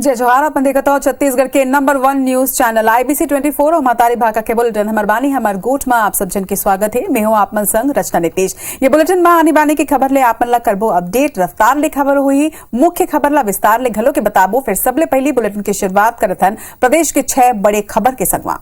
जय जोहार। अपन देखत हो छत्तीसगढ़ के नंबर 1 न्यूज चैनल IBC 24 और हमारी भाषा के बुलेटिन हमार बानी हमार गोठ में आप सब जन के स्वागत है। मैं हूं आपमन संग रचना नीतीश। ये बुलेटिन में आने बाने की खबर ले आपन ला करबो अपडेट। रफ्तार ले खबर हुई, मुख्य खबर ला विस्तार ले घलो के बताबो। फिर सबले पहली बुलेटिन की शुरुआत करत हन प्रदेश के 6 बड़े खबर के संगवा।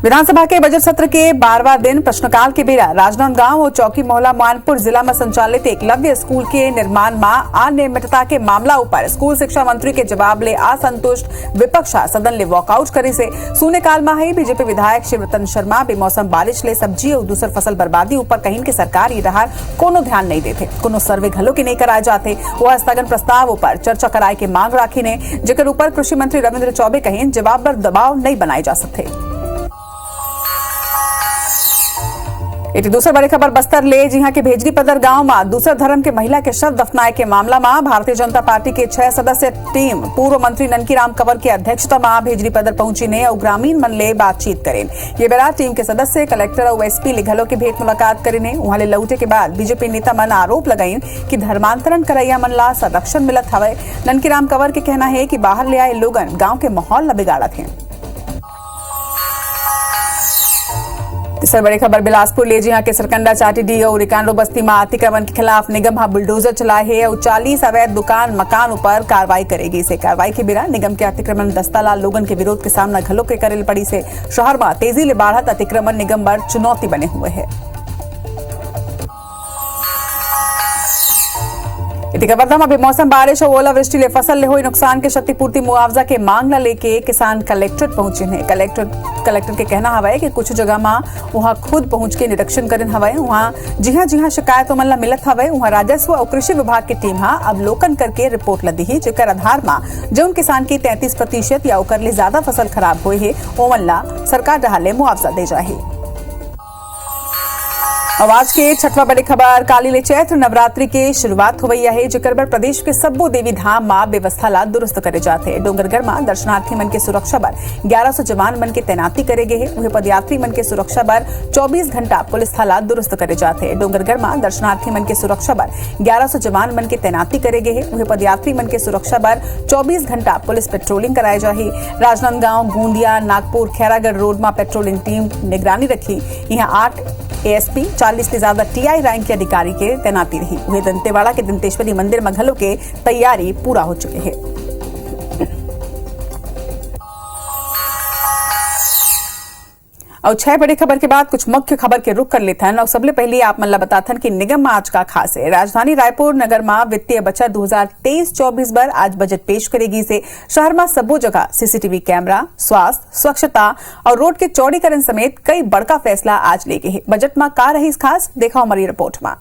विधानसभा के बजट सत्र के 12वां दिन प्रश्नकाल के बेरा राजनांदगांव और चौकी मोहल्ला मानपुर जिला में संचालित एकलव्य स्कूल के निर्माण में अनियमितता के मामला ऊपर स्कूल शिक्षा मंत्री के जवाब ले असंतुष्ट विपक्ष सदन ले वॉकआउट करे से शून्यकाल में ही बीजेपी विधायक शिवरतन शर्मा बेमौसम बारिश ले सब्जी और दूसर फसल बर्बादी ऊपर कहीं के सरकार ये रहा कोनो ध्यान नहीं देते, कोनो सर्वे घलो के नहीं कराए जाते। वह स्थगन प्रस्ताव ऊपर चर्चा कराए के मांग राखी ने, जेकर ऊपर कृषि मंत्री रविंद्र चौबे कहीं जवाब पर दबाव नहीं बनाए जा सकते। एक दूसरी बड़ी खबर बस्तर ले, जहां के भेजरी पदर गांव में दूसर धर्म के महिला के शव दफनाए के मामला में भारतीय जनता पार्टी के 6 सदस्य टीम पूर्व मंत्री ननकीराम कंवर की अध्यक्षता में भेजरी पदर पहुंची ने और ग्रामीण मन ले बातचीत करें। ये बेरा टीम के सदस्य कलेक्टर और एसपी लिघलो के भेंट मुलाकात करें। वहां ले लौटे के बाद बीजेपी नेता मन आरोप लगाई कि धर्मांतरण करैया मन ला संरक्षण मिलत हवे। ननकीराम कंवर के कहना है कि बाहर ले आए लोगन गाँव के माहौल ला बिगाड़त हैं। तीसरी बड़ी खबर बिलासपुर ले, जहां के सरकंडा चाटीडी और रिकांडो बस्ती में अतिक्रमण के खिलाफ निगम बुलडोजर चलाए है और 40 अवैध दुकान मकान ऊपर कार्रवाई करेगी। इसे कार्रवाई के बिना निगम के अतिक्रमण दस्ता लाल लोगन के विरोध के सामना घलो के करेल पड़ी से शहर में तेजी ले बढ़त अतिक्रमण निगम पर चुनौती बने हुए है। वर्धा में बेमौसम बारिश और ओलावृष्टि ले फसल ले हुई नुकसान के क्षतिपूर्ति मुआवजा के मांग लेके किसान कलेक्ट्रेट पहुंचे हैं। कलेक्टर के कहना हवा है कि कुछ जगह में वहां खुद पहुंच के निरीक्षण करन हवा। वहां जिहां शिकायत मन ला मिलत हवा वहां राजस्व और कृषि विभाग की टीम अवलोकन करके रिपोर्ट ला दी, जेकर आधार में जो किसान की 33% या ओकर ले ज्यादा फसल खराब हुई है ओमन ला सरकार रहा मुआवजा दे जाए। आवाज के छठवा बड़ी खबर काली ले चैत्र नवरात्रि के शुरुआत हुई है, जेकर पर प्रदेश के सब्बो देवी धाम मां व्यवस्था ला दुरुस्त करे जाते हैं। डोंगरगढ़ में दर्शनार्थी मन के सुरक्षा बर 1100 जवान मन के तैनाती करे गए हैं। वहीं पदयात्री मन के सुरक्षा बर 24 घंटा पुलिस थाला दुरुस्त करे जाते हैं। डोंगरगढ़ में दर्शनार्थी मन के सुरक्षा बर 1100 जवान मन के तैनाती करे गए हैं। वहीं पदयात्री मन के सुरक्षा बर 24 घंटा पुलिस पेट्रोलिंग कराए जाही। राजनांदगांव, गोंदिया, नागपुर, खैरागढ़ रोड में पेट्रोलिंग टीम निगरानी रखी। यहाँ 8 ASP 40 से ज्यादा TI रैंक के अधिकारी के तैनाती रही। वही दंतेवाड़ा के दंतेश्वरी मंदिर में घलों के तैयारी पूरा हो चुके हैं। और 6 बड़ी खबर के बाद कुछ मुख्य खबर के रुख कर लेते हैं। और सबले पहले आप मन बताथन कि निगम में आज का खास है। राजधानी रायपुर नगर में वित्तीय बचत 2023-24 पर आज बजट पेश करेगी। से शहर में सबो जगह CCTV कैमरा, स्वास्थ्य, स्वच्छता और रोड के चौड़ीकरण समेत कई बड़का फैसला आज लेके है। बजट में का रही खास, देखा हमारी रिपोर्ट में।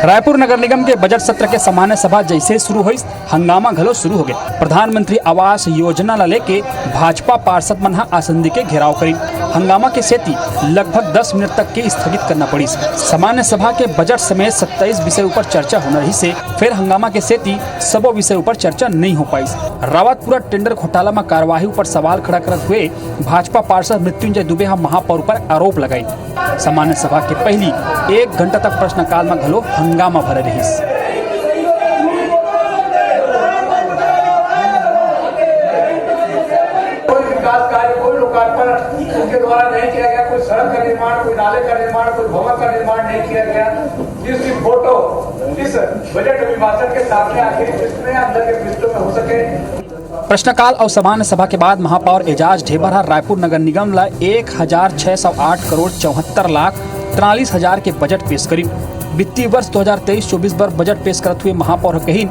रायपुर नगर निगम के बजट सत्र के सामान्य सभा जैसे शुरू हुई, हंगामा घलो शुरू हो गए। प्रधानमंत्री आवास योजना ला लेके भाजपा पार्षद मन आसंदी के घेराव करी। हंगामा के सेती लगभग 10 मिनट तक के स्थगित करना पड़ी। सामान्य सभा के बजट समेत 27 विषय ऊपर चर्चा होना रही से फिर हंगामा के सेती सबो विषय ऊपर चर्चा नहीं हो पाई। रावतपुरा टेंडर घोटाला में कार्यवाही ऊपर सवाल खड़ा करते हुए भाजपा पार्षद मृत्युंजय दुबे महापौर पर आरोप लगाई। सामान्य सभा के पहली 1 घंटा तक प्रश्नकाल में घलो हंगामा भरे रही। कोई विकास कार्य, कोई लोकार्पण उनके द्वारा नहीं किया गया। कोई सड़क का निर्माण, कोई नाले का निर्माण, कोई भवन का निर्माण नहीं किया गया। जिसकी फोटो इस बजट अभिभाषण के सामने आके जिसमें अंदर के पृष्ठों में हो सके। प्रश्नकाल और सामान्य सभा के बाद महापौर एजाज ढेबरा रायपुर नगर निगम ला 1608 करोड़ 74 लाख 43 हजार के बजट पेश करी। वित्तीय वर्ष 2023-24 पर बजट पेश करते हुए महापौर कही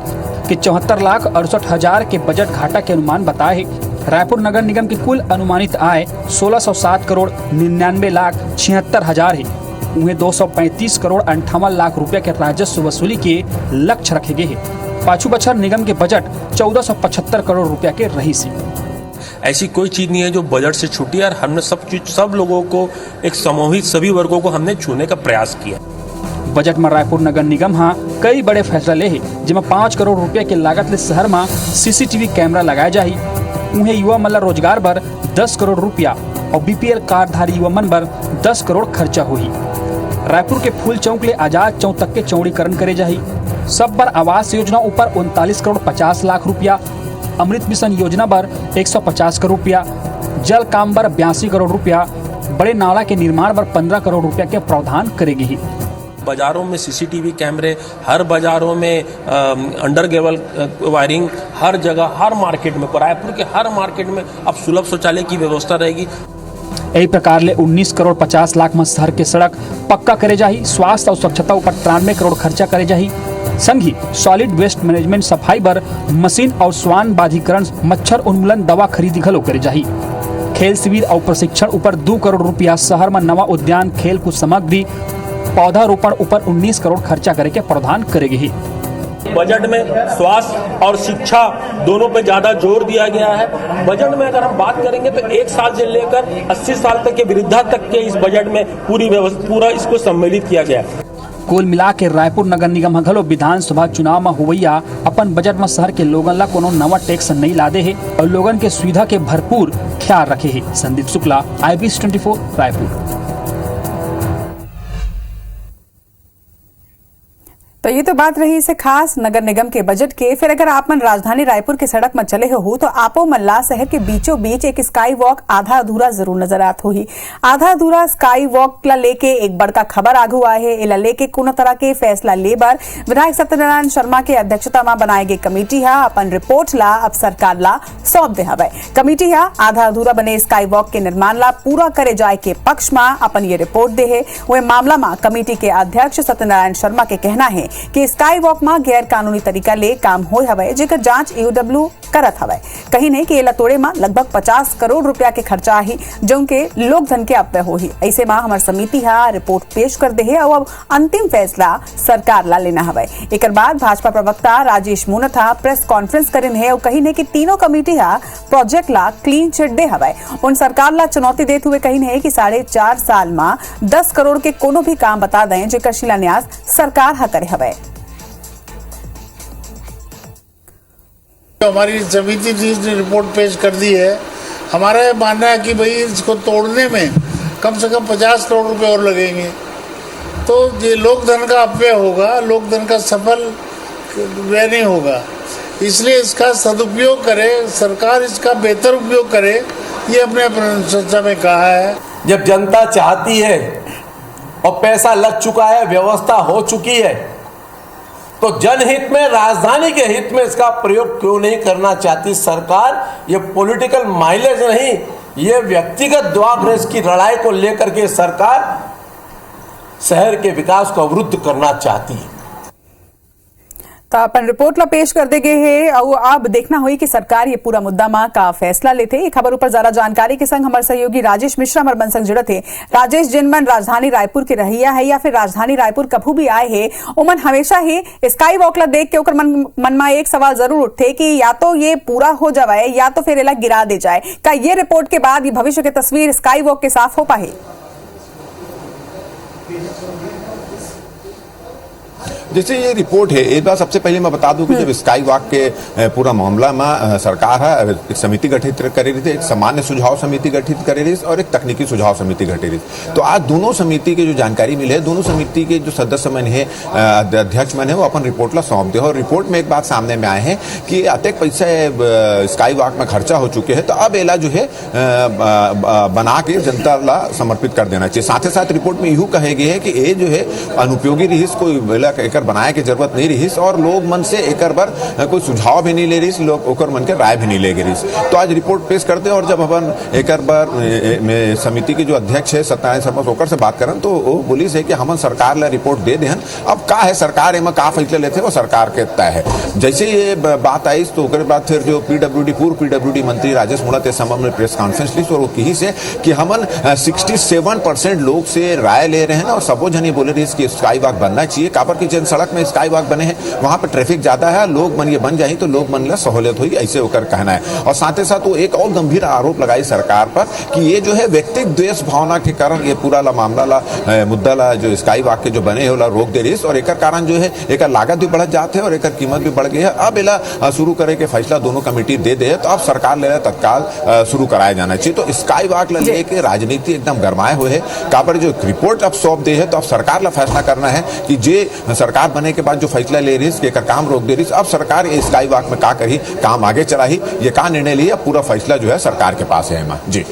कि 74 लाख 68 हजार के बजट घाटा के अनुमान बताए है। रायपुर नगर निगम की कुल अनुमानित आय 1607 करोड़ 99 लाख 76 हजार है। उन्हें 235 करोड़ 58 लाख रुपए के राजस्व वसूली के लक्ष्य रखे गए हैं। पाछू बछर निगम के बजट 1475 करोड़ रुपया के रही से। ऐसी कोई चीज नहीं है जो बजट से छूटी है और हमने सब लोगों को एक समूहित सभी वर्गों को हमने छूने का प्रयास किया। बजट में रायपुर नगर निगम कई बड़े फैसला ले है, जिसमें 5 करोड़ रुपया के लागत ले शहर में CCTV कैमरा लगाए जाही। उन्हें युवा मल्ला रोजगार पर 10 करोड़ रुपया और BPL कार्डधारी युवा मन पर 10 करोड़ खर्चा हुई। रायपुर के फूल चौक ले आजाद चौक तक के चौड़ीकरण करे जाही। सब पर आवास योजना ऊपर 39 करोड़ 50 लाख रुपया, अमृत मिशन योजना पर 150 करोड़ रुपया, जल काम पर 82 करोड़ रुपया, बड़े नाला के निर्माण पर 15 करोड़ रुपया के प्रावधान करेगी। बाजारों में CCTV कैमरे, हर बाजारों में अंडरग्राउंड वायरिंग, हर जगह, हर मार्केट में, रायपुर के हर मार्केट में अब सुलभ शौचालय की व्यवस्था रहेगी। यही प्रकार ले 19 करोड़ 50 लाख में शहर के सड़क पक्का करे जाही। स्वास्थ्य और स्वच्छता ऊपर 93 करोड़ खर्चा करे जाही। संग ही सॉलिड वेस्ट मैनेजमेंट सफाई पर मशीन और स्वान बाधिकरण मच्छर उन्मूलन दवा खरीदी घलो करे जाही। खेल शिविर और प्रशिक्षण ऊपर 2 करोड़ रुपया, शहर में नवा उद्यान, खेल कूद सामग्री, पौधारोपण ऊपर 19 करोड़ खर्चा करे के प्रावधान करेगी। बजट में स्वास्थ्य और शिक्षा दोनों पे ज्यादा जोर दिया गया है। बजट में अगर हम बात करेंगे तो 1 साल से लेकर 80 साल तक के वृद्धा तक के इस बजट में पूरा इसको सम्मिलित किया गया है। कुल मिला के रायपुर नगर निगम घलो विधानसभा चुनाव में हुवैया अपन बजट में शहर के लोगन ला कोनो नवा टैक्स नहीं लादे है और लोगन के सुविधा के भरपूर ख्याल रखे है। संदीप शुक्ला, IBC 24 रायपुर। तो ये तो बात रही इसे खास नगर निगम के बजट के। फिर अगर आप मन राजधानी रायपुर के सड़क में चले हो तो आपो मल्ला शहर के बीचों बीच एक स्काई वॉक आधा अधूरा जरूर नजर आत होही। आधा अधूरा स्काई वॉक ला लेके एक बड़का खबर आगू आए है। इला लेके कोनो तरह के फैसला लेबर विधायक सत्यनारायण शर्मा के अध्यक्षता में बनाए गए कमेटी है अपन रिपोर्ट ला अब सरकार ला सौंप दे हवे। कमेटी है आधा अधूरा बने स्काई वॉक के निर्माण ला पूरा करे जाए के पक्ष में अपन ये रिपोर्ट दे है। वह मामला में कमेटी के अध्यक्ष सत्यनारायण शर्मा के कहना है कि स्काई वॉक में गैर कानूनी तरीका ले काम होय हवे जेकर जांच EOW करत हवे। कहीं नहीं कि एला तोड़े में लगभग 50 करोड़ रुपया के खर्चा ही जो के लोक धन के अपव्यय होही। ऐसे में हमार समिति है रिपोर्ट पेश कर दे है और अब अंतिम फैसला सरकार ला लेना हवे। एक बाद भाजपा प्रवक्ता राजेश मूनथा प्रेस कॉन्फ्रेंस करिन है और कहीं नहीं कि तीनों कमेटी है प्रोजेक्ट ला क्लीन चिट दे हवे। उन सरकार ला चुनौती देते हुए कहीं नहीं कि 4.5 साल में 10 करोड़ के कोनो भी काम बता दें जेकर शिलान्यास सरकार हा करे हवे। हमारी समिति ने रिपोर्ट पेश कर दी है। हमारा ये मानना है कि भाई इसको तोड़ने में कम से कम 50 करोड़ रुपए और लगेंगे तो ये लोक धन का अपव्यय होगा, लोक धन का सफल व्यय नहीं होगा। इसलिए इसका सदुपयोग करे सरकार, इसका बेहतर उपयोग करे, ये अपने अनुशंसा में कहा है। जब जनता चाहती है और पैसा लग चुका है, व्यवस्था हो चुकी है, तो जनहित में, राजधानी के हित में इसका प्रयोग क्यों नहीं करना चाहती सरकार? ये पॉलिटिकल माइलेज नहीं, ये व्यक्तिगत द्वाग्रस की लड़ाई को लेकर के सरकार शहर के विकास को अवरुद्ध करना चाहती है। तो अपन रिपोर्ट ला पेश कर दे गए है और अब देखना हुई कि सरकार ये पूरा मुद्दा में का फैसला लेते। ये खबर ऊपर ज्यादा जानकारी के संग हमारे सहयोगी राजेश मिश्रा हमारे मनसंग जुड़े थे। राजेश, जिन मन राजधानी रायपुर के रहिया है या फिर राजधानी रायपुर कभू भी आए है उमन हमेशा ही स्काई वॉक ला देख के ओकर मन में एक सवाल जरूर उठे कि या तो ये पूरा हो जाए या तो फिर एला गिरा दे जाए। का ये रिपोर्ट के बाद ये भविष्य की तस्वीर स्काई वॉक के साफ हो पाए? जैसे ये रिपोर्ट है, एक बार सबसे पहले मैं बता दूं कि जब स्काई वॉक के पूरा मामला में सरकार है एक समिति गठित कर रही थी, एक सामान्य सुझाव समिति गठित कर रही थी और एक तकनीकी सुझाव समिति गठित रही। तो आज दोनों समिति की जो जानकारी मिली है, दोनों समिति के जो सदस्य मन है, अध्यक्ष मन है, वो अपन रिपोर्ट ला सौंप दे। और रिपोर्ट में एक बात सामने में आए हैं कि अत्यधिक पैसा स्काई वॉक में खर्चा हो चुके हैं, तो अब एला जो है बना के जनता ला समर्पित कर देना चाहिए। साथ ही साथ रिपोर्ट में यूँ कहे गए है कि ये जो है अनुपयोगी रही, कोई बनाए की जरूरत नहीं रही और लोग मन से एक बार कोई सुझाव भी नहीं ले रही, लोग ओकर मन के राय भी नहीं ले रही। तो आज रिपोर्ट पेश करते और जब अपन एक बार में समिति के जो अध्यक्ष है सत्यनारायण शर्मा ओकर से बात करन तो वो बोली है कि हमन सरकार ला रिपोर्ट दे देहन। अब का है सरकार एमा का फैसला लेते वो सरकार के तय है। जैसे ये बात आई तो ओकर बाद फिर जो पूर्व PWD मंत्री राजेश मूणत इस संबंध में प्रेस कॉन्फ्रेंस ली और वो कही से कि हमन 67% लोग से राय ले रहे हैं और सबो जन ये बोले रही कि स्काई वॉक बनना चाहिए। काबर की जन सड़क में स्काई वॉक बने हैं वहां पर ट्रैफिक ज्यादा है, लोग मन ये बन जाए तो लोग मन ला सहूलियत हुई, ऐसे होकर कहना है। और साथ ही साथ वो एक और गंभीर आरोप लगाई सरकार पर कि ये जो है व्यक्तिगत द्वेष भावना के कारण ये पूरा ला मामला ला मुद्दा ला जो स्काई वॉक के जो बने हो रोक दे रही और एक कारण जो है एक लागत भी बढ़ जाते हैं और एक कीमत भी बढ़ गई है। अब इला शुरू करे के फैसला दोनों कमेटी दे दे तो अब सरकार ले तत्काल शुरू कराया जाना चाहिए। तो स्काई वॉक लेके राजनीति एकदम गरमाए हुए है। का पर जो रिपोर्ट अब सौंप दे है तो अब सरकार ला फैसला करना है कि जे सरकार बने के बाद जो फैसला ले रही है काम रोक दे रही है, अब सरकार ये स्काई वॉक में का करी, काम आगे चलाही, ये का निर्णय लिया, पूरा फैसला जो है सरकार के पास है। जी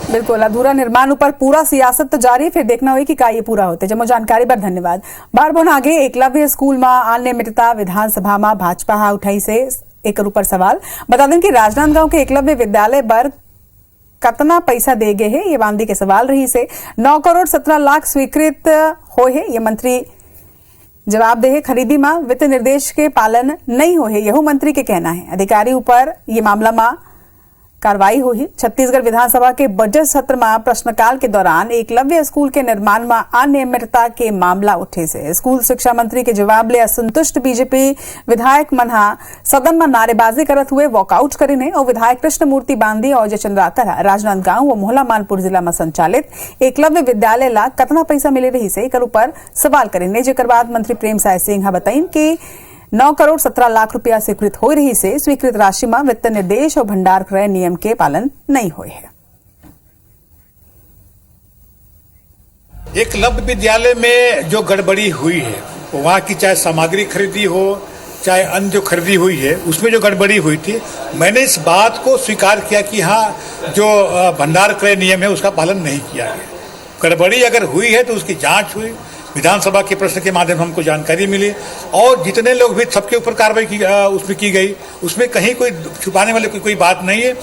बिल्कुल, अधूरा निर्माण ऊपर पूरा सियासत तो जारी, फिर देखना हुई कि का ये पूरा होते। जमो जानकारी पर धन्यवाद। बार बोन आगे एकलव्य स्कूल में अनियमितता विधानसभा में भाजपा उठाई से एक ऊपर सवाल। बता दें कि राजनांदगांव के एकलव्य विद्यालय पर कितना पैसा दे गए है, ये बांदी के सवाल रही से 9 करोड़ 17 लाख स्वीकृत हो है, ये मंत्री जवाब दे है। खरीदी में वित्त निर्देश के पालन नहीं हो है, यह मंत्री के कहना है। अधिकारी ऊपर ये मामला में कार्रवाई हुई। छत्तीसगढ़ विधानसभा के बजट सत्र में प्रश्नकाल के दौरान एकलव्य स्कूल के निर्माण में अनियमितता के मामला उठे से स्कूल शिक्षा मंत्री के जवाब ले असंतुष्ट बीजेपी विधायक मनहा सदन में नारेबाजी करत हुए वॉकआउट करीने और विधायक कृष्णमूर्ति बांदी और अजय चंद्राकर राजनांदगांव व मोहला मानपुर जिला में संचालित एकलव्य विद्यालय ला कितना पैसा मिले रही से एकर ऊपर सवाल करीने। जेकर बाद मंत्री प्रेम साय सिंह बताइन कि 9 करोड़ 17 लाख रुपया स्वीकृत हो रही से स्वीकृत राशि में वित्त निर्देश और भंडार क्रय नियम के पालन नहीं हुए है। एकलव्य विद्यालय में जो गड़बड़ी हुई है, वहाँ की चाहे सामग्री खरीदी हो चाहे अन्य जो खरीदी हुई है, उसमें जो गड़बड़ी हुई थी, मैंने इस बात को स्वीकार किया कि हाँ, जो भंडार क्रय नियम है उसका पालन नहीं किया गया। गड़बड़ी अगर हुई है तो उसकी जांच हुई, विधानसभा के प्रश्न के माध्यम से हमको जानकारी मिली और जितने लोग भी सबके ऊपर कार्रवाई उसमें की गई, उसमें कहीं कोई छुपाने वाली कोई बात नहीं है।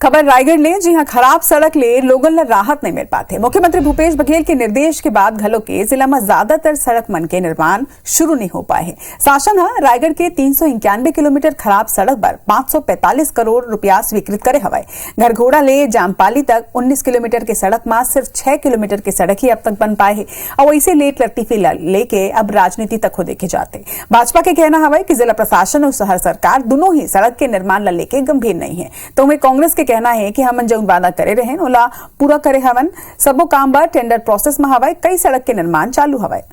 खबर रायगढ़ ले, जी हां, खराब सड़क ले लोगों ने राहत नहीं मिल पाते। मुख्यमंत्री भूपेश बघेल के निर्देश के बाद घलों के जिला में ज्यादातर सड़क मन के निर्माण शुरू नहीं हो पाए हैं। शासन रायगढ़ के 391 किलोमीटर खराब सड़क पर 545 करोड़ रुपया स्वीकृत करे हवाए। घरघोड़ा ले जामपाली तक 19 किलोमीटर के सड़क में सिर्फ 6 किलोमीटर की सड़क ही अब तक बन पाए है और वैसे लेट लतीफी लेके अब राजनीति तक हो देखे जाते। भाजपा के कहना हवाए कि जिला प्रशासन और शहर सरकार दोनों ही सड़क के निर्माण ला लेके गंभीर नहीं है। तो हमें कांग्रेस के कहना है कि हमन जौन वादा करे रहे ओला पूरा करे हवन। सबो काम बर टेंडर प्रोसेस में हवाए, कई सड़क के निर्माण चालू हवाए।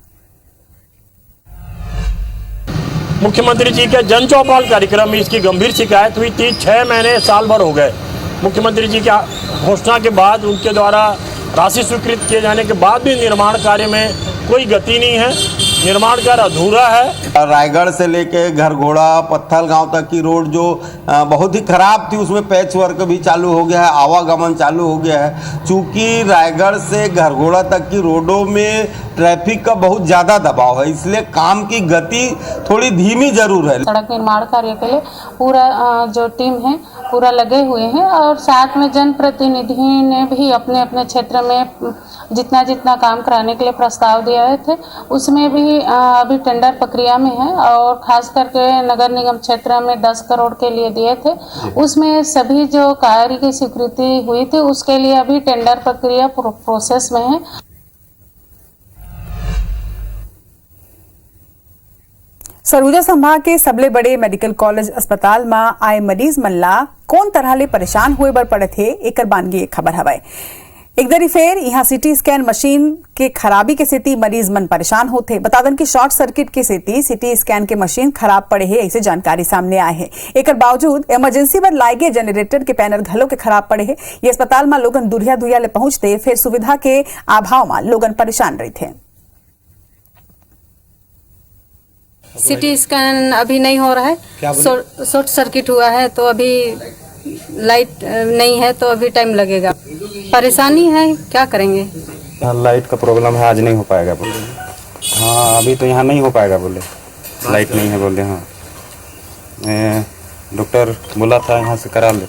मुख्यमंत्री जी के जन चौपाल कार्यक्रम में इसकी गंभीर शिकायत हुई थी। 6 महीने साल भर हो गए। मुख्यमंत्री जी की घोषणा के बाद उनके द्वारा राशि स्वीकृत किए जाने के बाद भी निर्माण कार्य में कोई गति नहीं है, निर्माण कार्य अधूरा है। रायगढ़ से लेके घरघोड़ा पत्थल गांव तक की रोड जो बहुत ही खराब थी, उसमें पैच वर्क भी चालू हो गया है, आवागमन चालू हो गया है। चूंकि रायगढ़ से घरघोड़ा तक की रोडों में ट्रैफिक का बहुत ज़्यादा दबाव है, इसलिए काम की गति थोड़ी धीमी जरूर है। सड़क निर्माण कार्य के लिए पूरा जो टीम है पूरा लगे हुए हैं और साथ में जनप्रतिनिधि ने भी अपने अपने क्षेत्र में जितना जितना काम कराने के लिए प्रस्ताव दिए थे उसमें भी अभी टेंडर प्रक्रिया में है और खास करके नगर निगम क्षेत्र में 10 करोड़ के लिए दिए थे, उसमें सभी जो कार्य की स्वीकृति हुई थी उसके लिए अभी टेंडर प्रक्रिया प्रोसेस में है। सरगुजा संभाग के सबले बड़े मेडिकल कॉलेज अस्पताल में आए मरीज मल्ला कौन तरह ले परेशान हुए बर पड़े थे, एकर बानगी एक खबर हवाए। एक दरी फेर यहाँ सीटी स्कैन मशीन के खराबी के सेती मरीज मन परेशान होते। बता दें कि शॉर्ट सर्किट के सेती सीटी स्कैन के मशीन खराब पड़े है, ऐसे जानकारी सामने आए है। एकर बावजूद इमरजेंसी पर लागे जनरेटर के पैनल घलों के खराब पड़े है। ये अस्पताल में लोगन दुरिया दुरिया ले पहुंचते, फिर सुविधा के अभाव में लोगन परेशान रहे थे। सीटी स्कैन अभी नहीं हो रहा है, शॉर्ट सर्किट हुआ है तो अभी लाइट नहीं है तो अभी टाइम लगेगा। परेशानी है, क्या करेंगे। लाइट का प्रॉब्लम है, आज नहीं हो पाएगा बोले। हाँ अभी तो यहाँ नहीं हो पाएगा बोले, लाइट नहीं है बोले। हाँ डॉक्टर बोला था यहाँ से करा ले,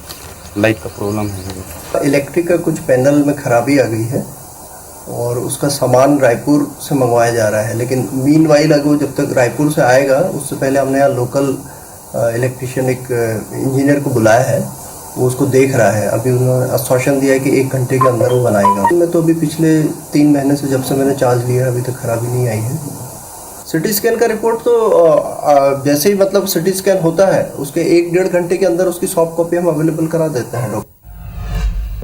लाइट का प्रॉब्लम है। इलेक्ट्रिक का कुछ पैनल में खराबी आ गई है और उसका सामान रायपुर से मंगवाया जा रहा है, लेकिन मीनवाइल अगर जब तक रायपुर से आएगा उससे पहले हमने यहाँ लोकल इलेक्ट्रिशियन एक इंजीनियर को बुलाया है वो उसको देख रहा है। अभी उन्होंने आश्वासन दिया है कि 1 घंटे के अंदर वो बनाएगा। मैं तो अभी पिछले 3 महीने से जब से मैंने चार्ज लिया है अभी तक खराबी नहीं आई है। सिटी स्कैन का रिपोर्ट तो जैसे ही मतलब सिटी स्कैन होता है उसके 1-1.5 घंटे के अंदर उसकी सॉफ्ट कॉपी हम अवेलेबल करा देते हैं।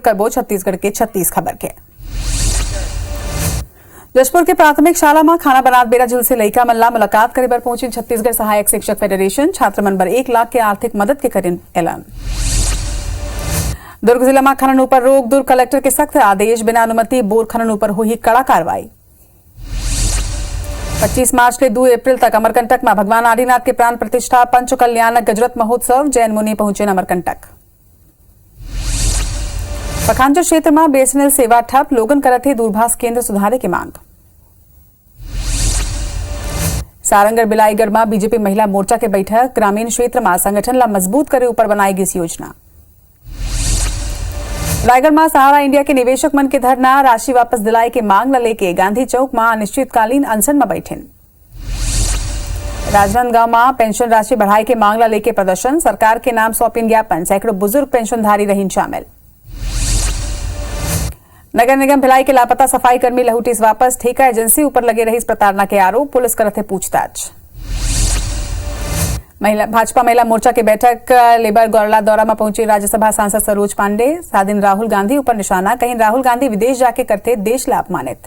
करबो छत्तीसगढ़ के 36 खबर के जशपुर के प्राथमिक शाला में खाना बनात बेरा झिल से लइका मल्ला मुलाकात करे बर पहुंची छत्तीसगढ़ सहायक शिक्षक फेडरेशन छात्र मन बर 1 लाख के आर्थिक मदद के करें ऐलान। दुर्ग जिला में खनन ऊपर रोक दुर्ग कलेक्टर के सख्त आदेश बिना अनुमति बोर खनन ऊपर हुई कड़ा कार्रवाई। 25 मार्च से 2 अप्रैल तक अमरकंटक में भगवान आदिनाथ के प्राण प्रतिष्ठा पंच कल्याण गजरत महोत्सव जैन मुनि पहुंचे अमरकंटक। पखांजर क्षेत्र में बीएसएनएल सेवा ठप लोगन करत है दूरभाष केंद्र सुधारे की मांग। सारंगढ़ बिलाईगढ़ में बीजेपी महिला मोर्चा के बैठक ग्रामीण क्षेत्र में संगठन ला मजबूत करे ऊपर बनाई गई योजना। रायगढ़ में सहारा इंडिया के निवेशक मन के धरना राशि वापस दिलाए के मांग ला लेके गांधी चौक में अनिश्चितकालीन अनशन में बैठे। राजनांदगांव में पेंशन राशि बढ़ाए के मांग ला लेके प्रदर्शन सरकार के नाम सौंपिन ज्ञापन सैकड़ों बुजुर्ग पेंशनधारी रहीन शामिल। नगर निगम भिलाई के लापता सफाई कर्मी लहुटीस वापस ठेका एजेंसी ऊपर लगे रही प्रताड़ना के आरोप पुलिस करते पूछताछ। भाजपा महिला मोर्चा की बैठक लेबर गौरला दौरा में पहुंची राज्यसभा सांसद सरोज पांडे सादिन राहुल गांधी ऊपर निशाना कहीं राहुल गांधी विदेश जाके करते देश ला अपमानित।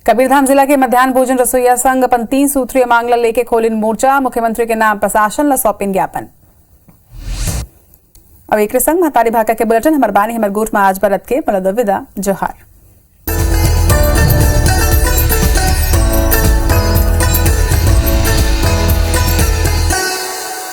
कबीरधाम जिला के मध्याह्न भोजन रसोईया संघ अपन 3 सूत्रीय मांग लेके खोलिन मोर्चा मुख्यमंत्री के नाम प्रशासन ला सौंपिन ज्ञापन। अब एक संग महतारी भाका के बुलेटिन हमार बानी हमर गोठ में आज बरत के विदा जोहार।